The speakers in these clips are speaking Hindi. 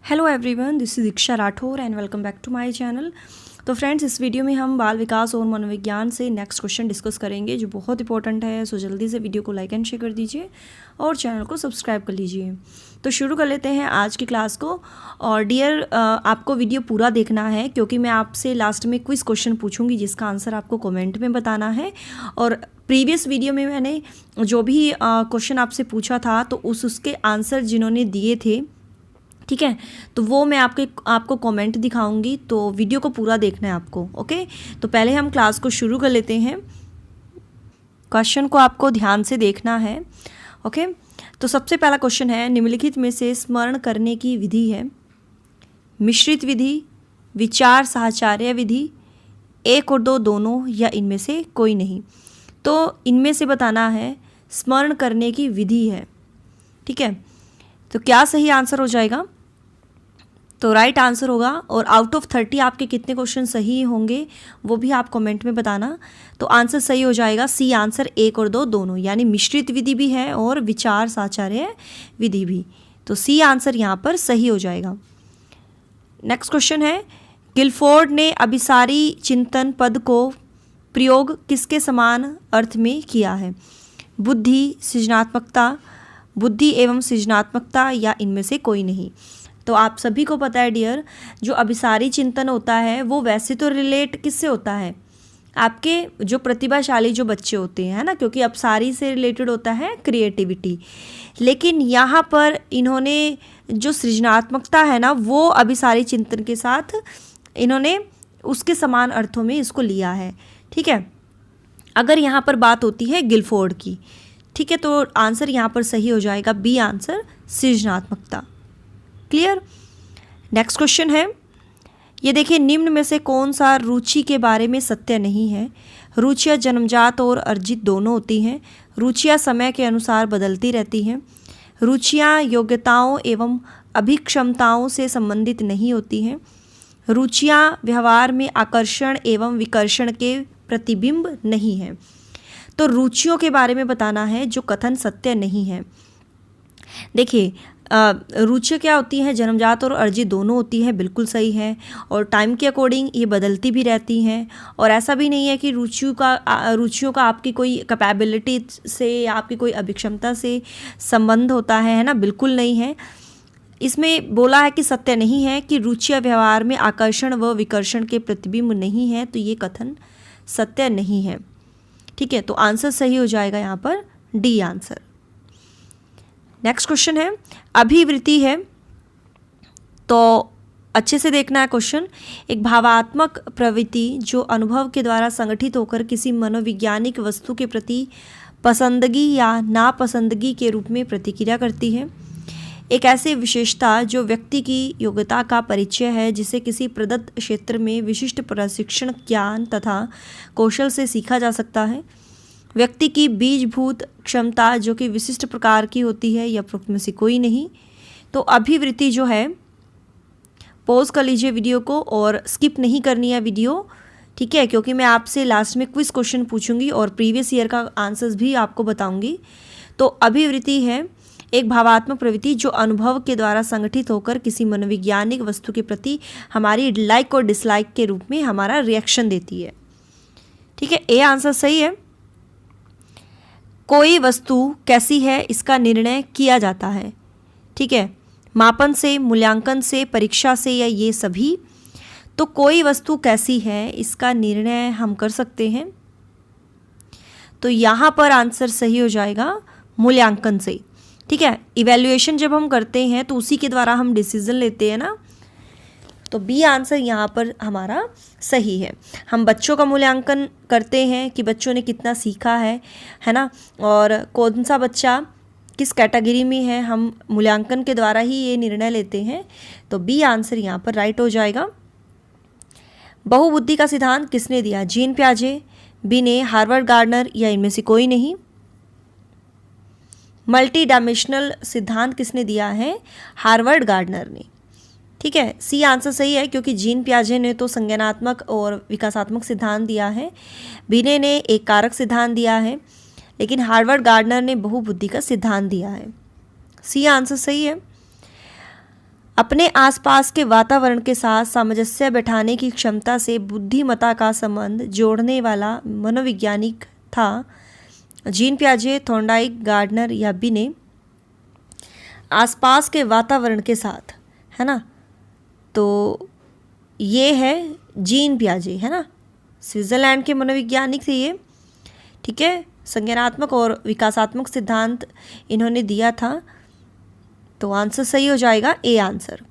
Hello everyone, this is Diksha Rathore and welcome back to my channel. तो फ्रेंड्स, इस वीडियो में हम बाल विकास और मनोविज्ञान से नेक्स्ट क्वेश्चन डिस्कस करेंगे जो बहुत इंपॉर्टेंट है। सो जल्दी से वीडियो को लाइक एंड शेयर कर दीजिए और चैनल को सब्सक्राइब कर लीजिए। तो शुरू कर लेते हैं आज की क्लास को। और डियर, आपको वीडियो पूरा देखना है क्योंकि मैं आपसे लास्ट में क्विज क्वेश्चन पूछूंगी जिसका आंसर आपको कमेंट में बताना है। और प्रीवियस वीडियो में मैंने जो भी क्वेश्चन आपसे पूछा था तो उसके आंसर जिन्होंने दिए थे, ठीक है, तो वो मैं आपको कमेंट दिखाऊंगी। तो वीडियो को पूरा देखना है आपको। ओके, तो पहले हम क्लास को शुरू कर लेते हैं। क्वेश्चन को आपको ध्यान से देखना है। ओके, तो सबसे पहला क्वेश्चन है, निम्नलिखित में से स्मरण करने की विधि है मिश्रित विधि, विचार साहचर्य विधि, एक और दो दोनों, या इनमें से कोई नहीं। तो इनमें से बताना है स्मरण करने की विधि है। ठीक है, तो क्या सही आंसर हो जाएगा? तो राइट आंसर होगा। और आउट ऑफ 30 आपके कितने क्वेश्चन सही होंगे वो भी आप कमेंट में बताना। तो आंसर सही हो जाएगा सी आंसर, एक और दो दोनों, यानी मिश्रित विधि भी है और विचार साहचर्य विधि भी। तो सी आंसर यहाँ पर सही हो जाएगा। नेक्स्ट क्वेश्चन है, गिलफोर्ड ने अभिसारी चिंतन पद को प्रयोग किसके समान अर्थ में किया है? बुद्धि, सृजनात्मकता, बुद्धि एवं सृजनात्मकता, या इनमें से कोई नहीं। तो आप सभी को पता है डियर, जो अभिसारी चिंतन होता है वो वैसे तो रिलेट किससे होता है? आपके जो प्रतिभाशाली जो बच्चे होते हैं, है ना, क्योंकि अभिसारी से रिलेटेड होता है क्रिएटिविटी। लेकिन यहाँ पर इन्होंने जो सृजनात्मकता है ना, वो अभिसारी चिंतन के साथ इन्होंने उसके समान अर्थों में इसको लिया है। ठीक है, अगर यहाँ पर बात होती है गिलफोर्ड की, ठीक है, तो आंसर यहाँ पर सही हो जाएगा बी आंसर, सृजनात्मकता। क्लियर? नेक्स्ट क्वेश्चन है, ये देखिए, निम्न में से कौन सा रुचि के बारे में सत्य नहीं है? रुचियाँ जन्मजात और अर्जित दोनों होती हैं। रुचियाँ समय के अनुसार बदलती रहती हैं। रुचियाँ योग्यताओं एवं अभिक्षमताओं से संबंधित नहीं होती हैं। रुचियाँ व्यवहार में आकर्षण एवं विकर्षण के प्रतिबिंब नहीं हैं। तो रुचियों के बारे में बताना है जो कथन सत्य नहीं है। देखिए, रुचियाँ क्या होती हैं? जन्मजात और अर्जित दोनों होती हैं, बिल्कुल सही है। और टाइम के अकॉर्डिंग ये बदलती भी रहती हैं। और ऐसा भी नहीं है कि रुचियों का आपकी कोई कैपेबिलिटी से या आपकी कोई अभिक्षमता से संबंध होता है ना, बिल्कुल नहीं है। इसमें बोला है कि सत्य नहीं है कि रुचियाँ व्यवहार में आकर्षण व विकर्षण के प्रतिबिंब नहीं है, तो ये कथन सत्य नहीं है। ठीक है, तो आंसर सही हो जाएगा यहाँ पर डी आंसर। नेक्स्ट क्वेश्चन है, अभिवृत्ति है, तो अच्छे से देखना है क्वेश्चन। एक भावात्मक प्रवृत्ति जो अनुभव के द्वारा संगठित होकर किसी मनोवैज्ञानिक वस्तु के प्रति पसंदगी या नापसंदगी के रूप में प्रतिक्रिया करती है। एक ऐसी विशेषता जो व्यक्ति की योग्यता का परिचय है, जिसे किसी प्रदत्त क्षेत्र में विशिष्ट प्रशिक्षण, ज्ञान तथा कौशल से सीखा जा सकता है। व्यक्ति की बीजभूत क्षमता जो कि विशिष्ट प्रकार की होती है, या उपरोक्त में से कोई नहीं। तो अभिवृत्ति जो है, पॉज कर लीजिए वीडियो को और स्किप नहीं करनी है वीडियो, ठीक है, क्योंकि मैं आपसे लास्ट में क्विज क्वेश्चन पूछूंगी और प्रीवियस ईयर का आंसर्स भी आपको बताऊंगी। तो अभिवृत्ति है एक भावात्मक प्रवृत्ति जो अनुभव के द्वारा संगठित होकर किसी मनोवैज्ञानिक वस्तु के प्रति हमारी लाइक और डिसलाइक के रूप में हमारा रिएक्शन देती है। ठीक है, ए आंसर सही है। कोई वस्तु कैसी है इसका निर्णय किया जाता है, ठीक है, मापन से, मूल्यांकन से, परीक्षा से, या ये सभी। तो कोई वस्तु कैसी है इसका निर्णय हम कर सकते हैं, तो यहाँ पर आंसर सही हो जाएगा मूल्यांकन से। ठीक है, इवैल्यूएशन जब हम करते हैं तो उसी के द्वारा हम डिसीजन लेते हैं ना, तो बी आंसर यहाँ पर हमारा सही है। हम बच्चों का मूल्यांकन करते हैं कि बच्चों ने कितना सीखा है ना, और कौन सा बच्चा किस कैटेगरी में है, हम मूल्यांकन के द्वारा ही ये निर्णय लेते हैं। तो बी आंसर यहाँ पर राइट हो जाएगा। बहुबुद्धि का सिद्धांत किसने दिया? जीन पियाजे, बिने, हार्वर्ड गार्डनर, या इनमें से कोई नहीं। मल्टी डायमेंशनल सिद्धांत किसने दिया है? हार्वर्ड गार्डनर ने। ठीक है, सी आंसर सही है क्योंकि जीन पियाजे ने तो संज्ञानात्मक और विकासात्मक सिद्धांत दिया है, बिने ने एक कारक सिद्धांत दिया है, लेकिन हार्वर्ड गार्डनर ने बहुबुद्धि का सिद्धांत दिया है। सी आंसर सही है। अपने आसपास के वातावरण के साथ सामंजस्य बैठाने की क्षमता से बुद्धिमत्ता का संबंध जोड़ने वाला मनोवैज्ञानिक था। जीन पियाजे, थॉर्नडाइक, गार्डनर या बिने। आसपास के वातावरण के साथ, है ना, तो ये है जीन पियाजे, है ना, स्विट्ज़रलैंड के मनोवैज्ञानिक थे ये। ठीक है, संज्ञानात्मक और विकासात्मक सिद्धांत इन्होंने दिया था। तो आंसर सही हो जाएगा ए आंसर।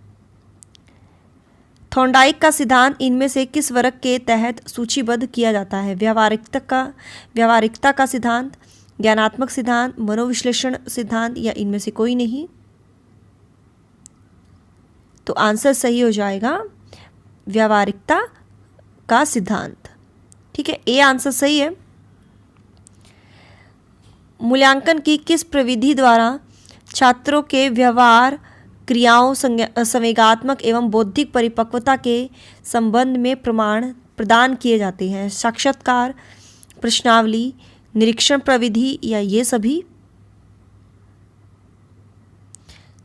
थॉर्नडाइक का सिद्धांत इनमें से किस वर्ग के तहत सूचीबद्ध किया जाता है? व्यावहारिकता का सिद्धांत, ज्ञानात्मक सिद्धांत, मनोविश्लेषण सिद्धांत या इनमें से कोई नहीं? तो आंसर सही हो जाएगा व्यावहारिकता का सिद्धांत। ठीक है, ए आंसर सही है। मूल्यांकन की किस प्रविधि द्वारा छात्रों के व्यवहार, क्रियाओं, संवेगात्मक एवं बौद्धिक परिपक्वता के संबंध में प्रमाण प्रदान किए जाते हैं? साक्षात्कार, प्रश्नावली, निरीक्षण प्रविधि या ये सभी?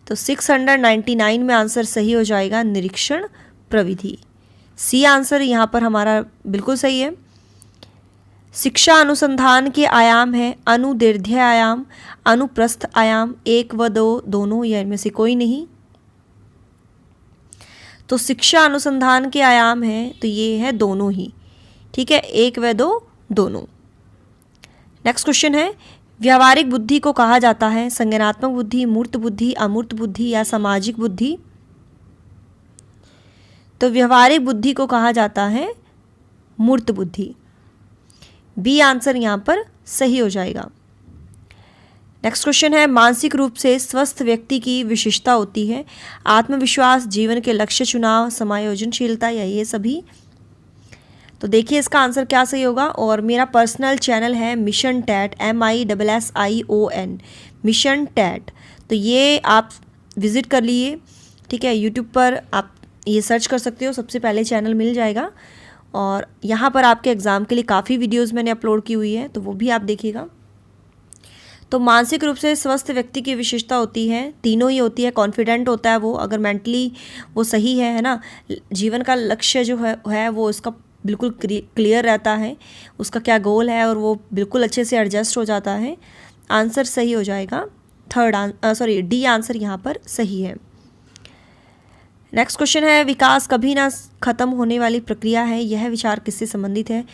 तो 699 में आंसर सही हो जाएगा निरीक्षण प्रविधि। सी आंसर यहाँ पर हमारा बिल्कुल सही है। शिक्षा अनुसंधान के आयाम है अनुदैर्ध्य आयाम, अनुप्रस्थ आयाम, 1 व 2 दोनों या इनमें से कोई नहीं? तो शिक्षा अनुसंधान के आयाम है तो ये है दोनों ही। ठीक है, 1 व 2 दोनों। नेक्स्ट क्वेश्चन है, व्यावहारिक बुद्धि को कहा जाता है संज्ञानात्मक बुद्धि, मूर्त बुद्धि, अमूर्त बुद्धि या सामाजिक बुद्धि? तो व्यावहारिक बुद्धि को कहा जाता है मूर्त बुद्धि। बी आंसर यहाँ पर सही हो जाएगा। नेक्स्ट क्वेश्चन है, मानसिक रूप से स्वस्थ व्यक्ति की विशेषता होती है आत्मविश्वास, जीवन के लक्ष्य चुनाव, समायोजनशीलता या ये सभी? तो देखिए इसका आंसर क्या सही होगा। और मेरा पर्सनल चैनल है मिशन टैट, MISSION, मिशन टैट। तो ये आप विज़िट कर लिए। ठीक है, यूट्यूब पर आप ये सर्च कर सकते हो, सबसे पहले चैनल मिल जाएगा। और यहाँ पर आपके एग्ज़ाम के लिए काफ़ी वीडियोस मैंने अपलोड की हुई है, तो वो भी आप देखिएगा। तो मानसिक रूप से स्वस्थ व्यक्ति की विशेषता होती है, तीनों ही होती है। कॉन्फिडेंट होता है वो, अगर मेंटली वो सही है ना, जीवन का लक्ष्य जो है वो उसका बिल्कुल क्लियर रहता है, उसका क्या गोल है, और वो बिल्कुल अच्छे से एडजस्ट हो जाता है। आंसर सही हो जाएगा डी आंसर यहाँ पर सही है। नेक्स्ट क्वेश्चन है, विकास कभी ना खत्म होने वाली प्रक्रिया है, यह विचार किससे संबंधित है?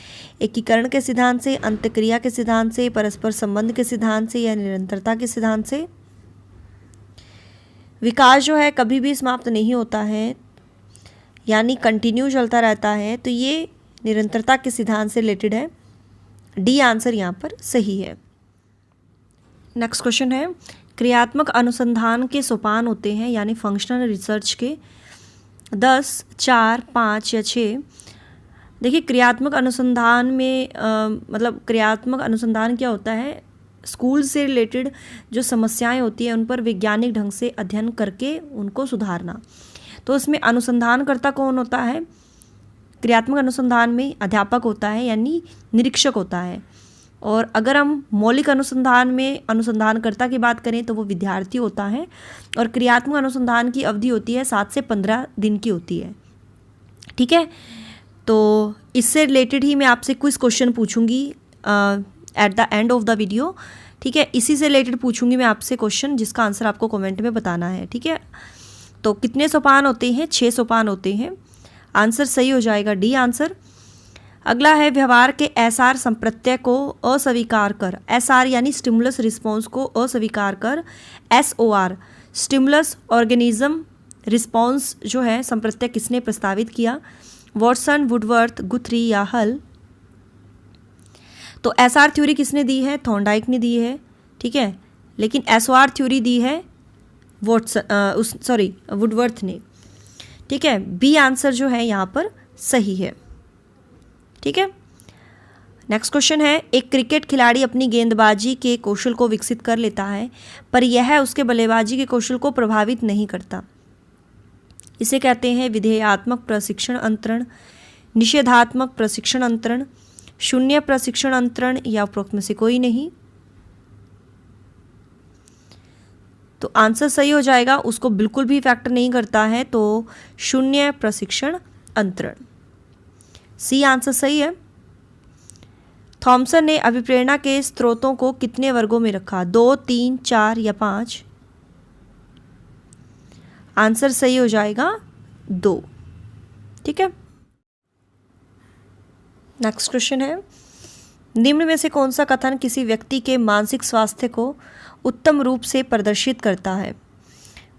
एकीकरण के सिद्धांत से, अंतःक्रिया के सिद्धांत से, परस्पर संबंध के सिद्धांत से या निरंतरता के सिद्धांत से? विकास जो है कभी भी समाप्त नहीं होता है, यानी कंटिन्यू चलता रहता है, तो ये निरंतरता के सिद्धांत से रिलेटेड है। डी आंसर यहाँ पर सही है। नेक्स्ट क्वेश्चन है, क्रियात्मक अनुसंधान के सोपान होते हैं यानी फंक्शनल रिसर्च के 10, 4, 5 या 6? देखिए क्रियात्मक अनुसंधान में मतलब क्रियात्मक अनुसंधान क्या होता है? स्कूल से रिलेटेड जो समस्याएं होती हैं उन पर वैज्ञानिक ढंग से अध्ययन करके उनको सुधारना। तो इसमें अनुसंधानकर्ता कौन होता है? क्रियात्मक अनुसंधान में अध्यापक होता है यानी निरीक्षक होता है। और अगर हम मौलिक अनुसंधान में अनुसंधानकर्ता की बात करें तो वो विद्यार्थी होता है। और क्रियात्मक अनुसंधान की अवधि होती है 7 से 15 दिन की होती है। ठीक है, तो इससे रिलेटेड ही मैं आपसे कुछ क्वेश्चन पूछूंगी at the end of the video. ठीक है, इसी से रिलेटेड पूछूंगी मैं आपसे क्वेश्चन, जिसका आंसर आपको कमेंट में बताना है। ठीक है, तो कितने सोपान होते हैं? 6 सोपान होते हैं। आंसर सही हो जाएगा डी आंसर। अगला है, व्यवहार के एसआर संप्रत्यय को अस्वीकार कर, एसआर यानी स्टिमुलस रिस्पॉन्स को अस्वीकार कर, एसओआर स्टिमुलस ऑर्गेनिज्म रिस्पॉन्स जो है संप्रत्यय किसने प्रस्तावित किया? वॉटसन, वुडवर्थ, गुथरी या हल? तो एसआर थ्योरी किसने दी है? थॉर्नडाइक ने दी है। ठीक है, लेकिन एसओआर थ्योरी दी है वुडवर्थ ने। ठीक है, बी आंसर जो है यहाँ पर सही है। ठीक है, नेक्स्ट क्वेश्चन है, एक क्रिकेट खिलाड़ी अपनी गेंदबाजी के कौशल को विकसित कर लेता है पर यह उसके बल्लेबाजी के कौशल को प्रभावित नहीं करता। इसे कहते हैं विधेयात्मक प्रशिक्षण अंतरण, निषेधात्मक प्रशिक्षण अंतरण, शून्य प्रशिक्षण अंतरण या उपरोक्त में से कोई नहीं? तो आंसर सही हो जाएगा, उसको बिल्कुल भी फैक्टर नहीं करता है, तो शून्य प्रशिक्षण अंतरण, सी आंसर सही है। थॉमसन ने अभिप्रेरणा के स्रोतों को कितने वर्गों में रखा, 2, 3, 4 या 5? आंसर सही हो जाएगा 2। ठीक है, नेक्स्ट क्वेश्चन है, निम्न में से कौन सा कथन किसी व्यक्ति के मानसिक स्वास्थ्य को उत्तम रूप से प्रदर्शित करता है?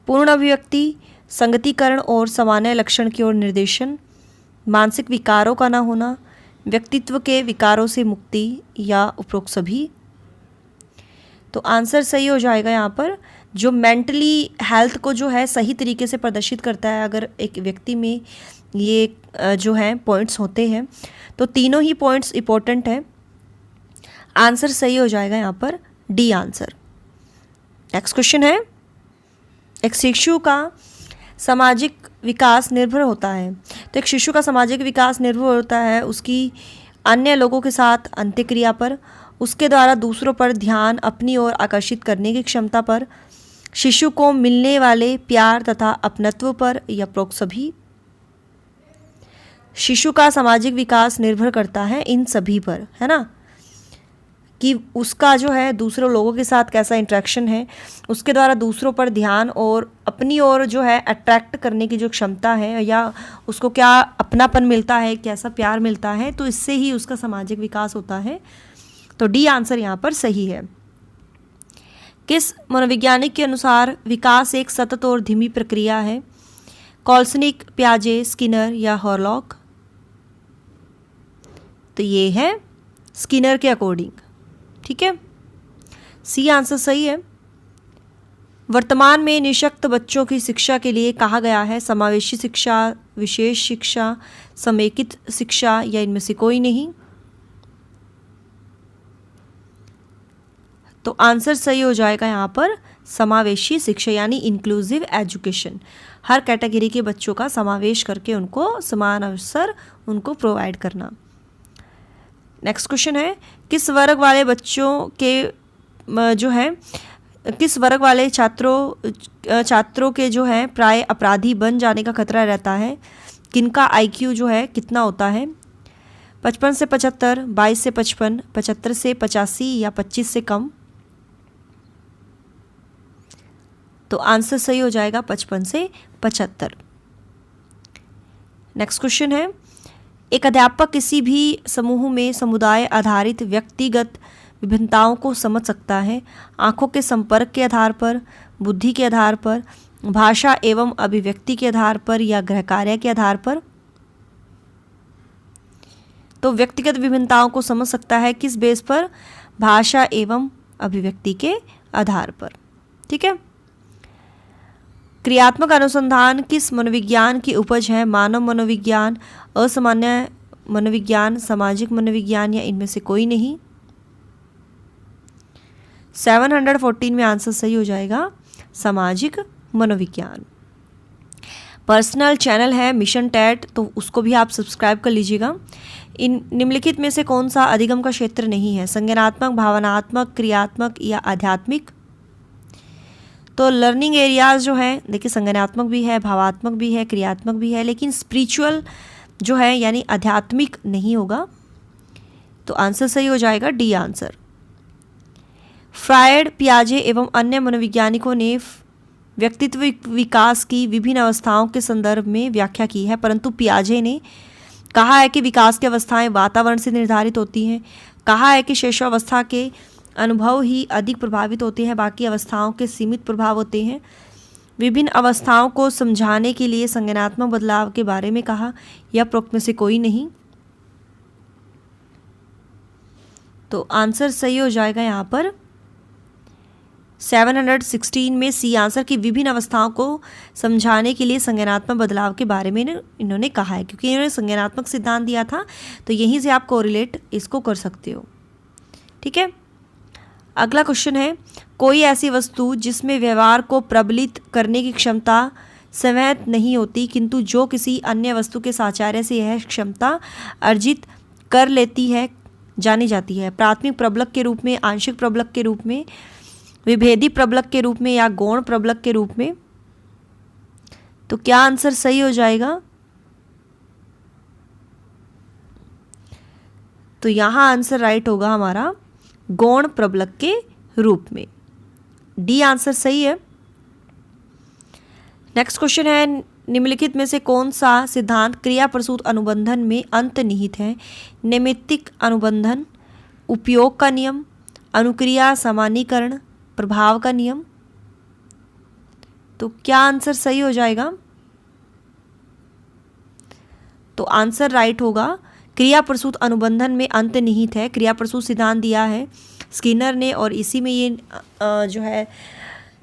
पूर्ण अभिव्यक्ति, संगतिकरण और सामान्य लक्षण की ओर निर्देशन, मानसिक विकारों का न होना, व्यक्तित्व के विकारों से मुक्ति या उपरोक्त सभी? तो आंसर सही हो जाएगा यहाँ पर, जो मेंटली हेल्थ को जो है सही तरीके से प्रदर्शित करता है, अगर एक व्यक्ति में ये जो है पॉइंट्स होते हैं तो तीनों ही पॉइंट्स इंपॉर्टेंट है। आंसर सही हो जाएगा यहाँ पर डी आंसर। नेक्स्ट क्वेश्चन है, एक शिशु का सामाजिक विकास निर्भर होता है, तो एक शिशु का सामाजिक विकास निर्भर होता है उसकी अन्य लोगों के साथ अंत्यक्रिया पर, उसके द्वारा दूसरों पर ध्यान अपनी ओर आकर्षित करने की क्षमता पर, शिशु को मिलने वाले प्यार तथा अपनत्व पर या उपरोक्त सभी? शिशु का सामाजिक विकास निर्भर करता है इन सभी पर, है ना, कि उसका जो है दूसरों लोगों के साथ कैसा इंटरेक्शन है, उसके द्वारा दूसरों पर ध्यान और अपनी ओर जो है अट्रैक्ट करने की जो क्षमता है, या उसको क्या अपनापन मिलता है, कैसा प्यार मिलता है, तो इससे ही उसका सामाजिक विकास होता है। तो डी आंसर यहाँ पर सही है। किस मनोवैज्ञानिक के अनुसार विकास एक सतत और धीमी प्रक्रिया है? कॉल्सनिक, पियाजे, स्किनर या हॉरलॉक? तो ये है स्किनर के अकॉर्डिंग। ठीक है, सी आंसर सही है। वर्तमान में निःशक्त बच्चों की शिक्षा के लिए कहा गया है समावेशी शिक्षा, विशेष शिक्षा, समेकित शिक्षा या इनमें से कोई नहीं? तो आंसर सही हो जाएगा यहाँ पर समावेशी शिक्षा, यानी इंक्लूसिव एजुकेशन। हर कैटेगरी के बच्चों का समावेश करके उनको समान अवसर उनको प्रोवाइड करना। नेक्स्ट क्वेश्चन है, किस वर्ग वाले बच्चों के जो है किस वर्ग वाले छात्रों के जो है प्राय अपराधी बन जाने का खतरा रहता है? किनका IQ जो है कितना होता है? 55 से 75, 22 से 55, 75 से 85 या 25 से कम? तो आंसर सही हो जाएगा 55 से 75। नेक्स्ट क्वेश्चन है, एक अध्यापक किसी भी समूह में समुदाय आधारित व्यक्तिगत विभिन्नताओं को समझ सकता है आँखों के संपर्क के आधार पर, बुद्धि के आधार पर, भाषा एवं अभिव्यक्ति के आधार पर या गृहकार्य के आधार पर? तो व्यक्तिगत विभिन्नताओं को समझ सकता है किस बेस पर? भाषा एवं अभिव्यक्ति के आधार पर। ठीक है, क्रियात्मक अनुसंधान किस मनोविज्ञान की उपज है? मानव मनोविज्ञान, असामान्य मनोविज्ञान, सामाजिक मनोविज्ञान या इनमें से कोई नहीं? 714 में आंसर सही हो जाएगा सामाजिक मनोविज्ञान। पर्सनल चैनल है मिशन टैट, तो उसको भी आप सब्सक्राइब कर लीजिएगा। इन निम्नलिखित में से कौन सा अधिगम का क्षेत्र नहीं है? संज्ञानात्मक, भावनात्मक, क्रियात्मक या आध्यात्मिक? तो लर्निंग एरियाज जो है, देखिए संज्ञानात्मक भी है, भावात्मक भी है, क्रियात्मक भी है, लेकिन स्पिरिचुअल जो है यानी आध्यात्मिक नहीं होगा। तो आंसर सही हो जाएगा डी आंसर। फ्रायड, पियाजे एवं अन्य मनोवैज्ञानिकों ने व्यक्तित्व विकास की विभिन्न अवस्थाओं के संदर्भ में व्याख्या की है, परंतु पियाजे ने कहा है कि विकास की अवस्थाएं वातावरण से निर्धारित होती हैं। कहा है कि शैशवावस्था के अनुभव ही अधिक प्रभावित होते हैं, बाकी अवस्थाओं के सीमित प्रभाव होते हैं। विभिन्न अवस्थाओं को समझाने के लिए संज्ञानात्मक बदलाव के बारे में कहा, या उपरोक्त में से कोई नहीं? तो आंसर सही हो जाएगा यहाँ पर 716 में सी आंसर की विभिन्न अवस्थाओं को समझाने के लिए संज्ञानात्मक बदलाव के बारे में इन्होंने कहा है, क्योंकि इन्होंने संज्ञानात्मक सिद्धांत दिया था, तो यहीं से आप कोरिलेट इसको कर सकते हो। ठीक है, अगला क्वेश्चन है, कोई ऐसी वस्तु जिसमें व्यवहार को प्रबलित करने की क्षमता संवैध नहीं होती, किंतु जो किसी अन्य वस्तु के साचार्य से यह क्षमता अर्जित कर लेती है, जानी जाती है? प्राथमिक प्रबलक के रूप में, आंशिक प्रबलक के रूप में, विभेदी प्रबलक के रूप में या गौण प्रबलक के रूप में। तो क्या आंसर सही हो जाएगा? तो यहाँ आंसर राइट होगा हमारा गौण प्रबलक के रूप में। डी आंसर सही है। नेक्स्ट क्वेश्चन है, निम्नलिखित में से कौन सा सिद्धांत क्रिया प्रसूत अनुबंधन में अंतर्निहित है? नैमित्तिक अनुबंधन, उपयोग का नियम, अनुक्रिया सामान्यीकरण, प्रभाव का नियम। तो क्या आंसर सही हो जाएगा? तो आंसर राइट होगा क्रिया प्रसूत अनुबंधन में अंतर्निहित है। क्रिया प्रसूत सिद्धांत दिया है स्किनर ने और इसी में ये जो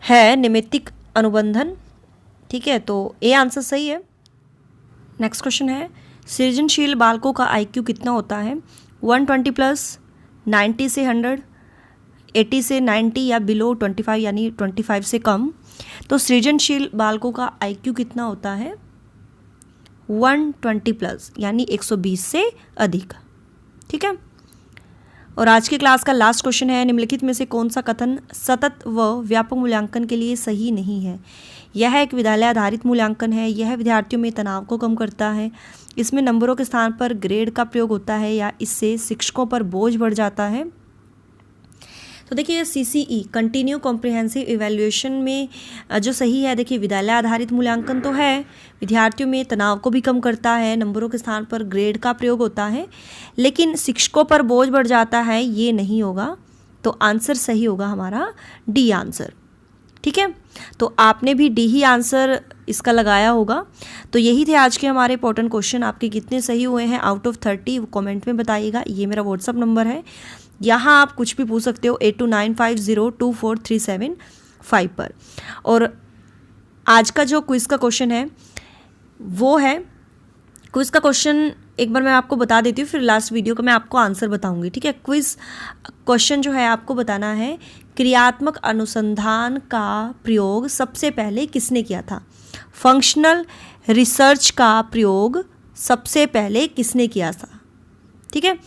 है नैमित्तिक अनुबंधन। ठीक है, तो ए आंसर सही है। नेक्स्ट क्वेश्चन है, सृजनशील बालकों का IQ कितना होता है? 120+, 90 से 100, 80 से 90 या बिलो 25 यानी 25 से कम। तो सृजनशील बालकों का IQ कितना होता है? 120+ यानी 120 से अधिक। ठीक है, और आज की क्लास का लास्ट क्वेश्चन है, निम्नलिखित में से कौन सा कथन सतत व व्यापक मूल्यांकन के लिए सही नहीं है? यह एक विद्यालय आधारित मूल्यांकन है, यह विद्यार्थियों में तनाव को कम करता है, इसमें नंबरों के स्थान पर ग्रेड का प्रयोग होता है, या इससे शिक्षकों पर बोझ बढ़ जाता है। तो देखिए CCE कंटिन्यू कॉम्प्रिहेंसिव इवैल्यूएशन में जो सही है, देखिए विद्यालय आधारित मूल्यांकन तो है, विद्यार्थियों में तनाव को भी कम करता है, नंबरों के स्थान पर ग्रेड का प्रयोग होता है, लेकिन शिक्षकों पर बोझ बढ़ जाता है, ये नहीं होगा। तो आंसर सही होगा हमारा डी आंसर। ठीक है, तो आपने भी डी ही आंसर इसका लगाया होगा। तो यही थे आज के हमारे इंपॉर्टेंट क्वेश्चन। आपके कितने सही हुए हैं आउट ऑफ 30 वो कमेंट में बताइएगा। ये मेरा व्हाट्सअप नंबर है, यहाँ आप कुछ भी पूछ सकते हो 8295024375 पर। और आज का जो क्विज़ का क्वेश्चन है वो है, क्विज़ का क्वेश्चन एक बार मैं आपको बता देती हूँ, फिर लास्ट वीडियो का मैं आपको आंसर बताऊंगी। ठीक है, क्विज़ क्वेश्चन जो है आपको बताना है, क्रियात्मक अनुसंधान का प्रयोग सबसे पहले किसने किया था? फंक्शनल रिसर्च का प्रयोग सबसे पहले किसने किया था? ठीक है,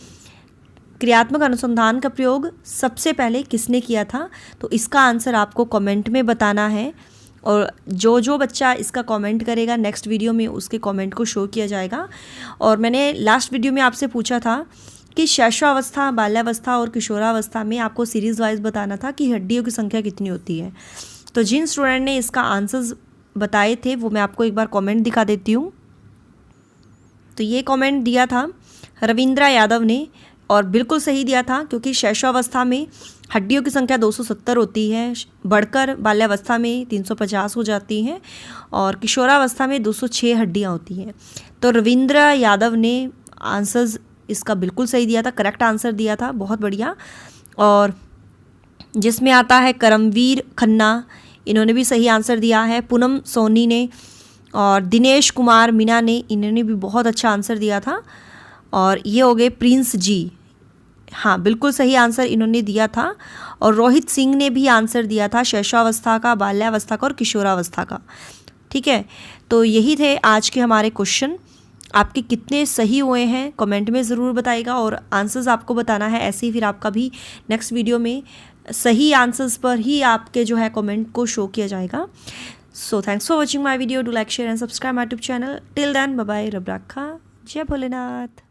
क्रियात्मक अनुसंधान का प्रयोग सबसे पहले किसने किया था? तो इसका आंसर आपको कमेंट में बताना है, और जो बच्चा इसका कमेंट करेगा नेक्स्ट वीडियो में उसके कमेंट को शो किया जाएगा। और मैंने लास्ट वीडियो में आपसे पूछा था कि शैशवावस्था, बाल्यावस्था और किशोरावस्था में आपको सीरीज़ वाइज बताना था कि हड्डियों की संख्या कितनी होती है। तो जिन स्टूडेंट ने इसका आंसर्स बताए थे वो मैं आपको एक बार कमेंट दिखा देती हूँ। तो ये कमेंट दिया था रविंद्रा यादव ने, और बिल्कुल सही दिया था, क्योंकि शैशवावस्था में हड्डियों की संख्या 270 होती है, बढ़कर बाल्यावस्था में 350 हो जाती हैं, और किशोरावस्था में 206 हड्डियाँ होती हैं। तो रविंद्र यादव ने आंसर्स इसका बिल्कुल सही दिया था, करेक्ट आंसर दिया था, बहुत बढ़िया। और जिसमें आता है करमवीर खन्ना, इन्होंने भी सही आंसर दिया है, पूनम सोनी ने और दिनेश कुमार मीना ने, इन्होंने भी बहुत अच्छा आंसर दिया था। और ये हो गए प्रिंस जी, हाँ बिल्कुल सही आंसर इन्होंने दिया था। और रोहित सिंह ने भी आंसर दिया था शैशवावस्था का, बाल्यावस्था का और किशोरावस्था का। ठीक है, तो यही थे आज के हमारे क्वेश्चन। आपके कितने सही हुए हैं कमेंट में ज़रूर बताइएगा, और आंसर्स आपको बताना है ऐसे ही, फिर आपका भी नेक्स्ट वीडियो में सही आंसर्स पर ही आपके जो है कमेंट को शो किया जाएगा। So thanks for watching my video, do like share and subscribe my YouTube channel. Till then bye bye, रब रखा, जय भोलेनाथ।